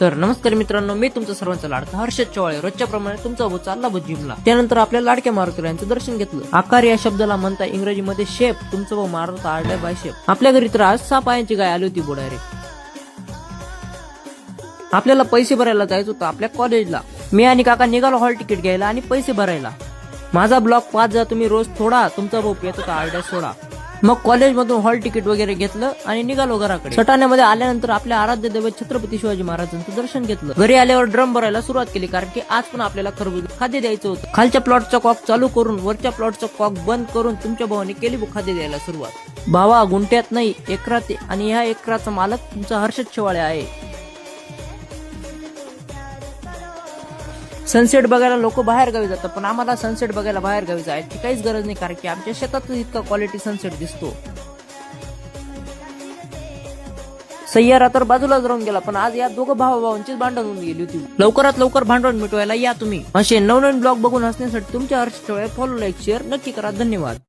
तर नमस्कार मित्रांनो, मी तुमचा सर्वांचा लाडका हर्षद चव्हाळे. रोजच्या प्रमाणे तुमचा भाऊ चालला जिमला. त्यानंतर आपल्या लाडक्या मारुती यांचं दर्शन घेतलं. आकार या शब्दाला म्हणता इंग्रजीमध्ये शेप. तुमचा भाऊ मारत आरडाय बाय शेप. आपल्या घरी तर आज 6 पायांची गाय आली होती बोडायरे. आपल्याला पैसे भरायला जायचं होतं आपल्या कॉलेजला. मी आणि काका निघालो हॉल तिकीट घ्यायला आणि पैसे भरायला. माझा ब्लॉग पाच जा तुम्ही रोज थोडा. तुमचा भाऊ पियत होता आरडाय सोडा. मग कॉलेजमधून हॉल तिकीट वगैरे घेतलं आणि निघालो घराकडे. सटाण्यामध्ये आल्यानंतर आपल्या आराध्य दैवत छत्रपती शिवाजी महाराजांचं दर्शन घेतलं. घरी आल्यावर ड्रम भरायला सुरुवात केली, कारण की आज पण आपल्याला खरबूज खाद्य द्यायचं होतं. खालच्या प्लॉटचा कॉक चालू करून वरच्या प्लॉटचा कॉक बंद करून तुमच्या भावाने केली खाद्य द्यायला सुरुवात. भावा गुंट्यात नाही एकरात, आणि ह्या एकराचा मालक तुमचा हर्षद चव्हाळे आहे. सनसेट बघायला लोक बाहेर गावी जातात, पण आम्हाला सनसेट बघायला बाहेर गावी जायची काहीच गरज नाही, कारण की आमच्या शेतातच इतका क्वालिटी सनसेट दिसतो. सय्यारा तर बाजूलाच राहून गेला, पण आज या दोघं भावांचीच भांडण होऊन गेली होती. लवकरात लवकर भांडण मिटवायला या तुम्ही. असे नवनवीन ब्लॉग बघून हसण्यासाठी तुमच्या Harshad Chavhale follow, like, share नक्की करा. धन्यवाद.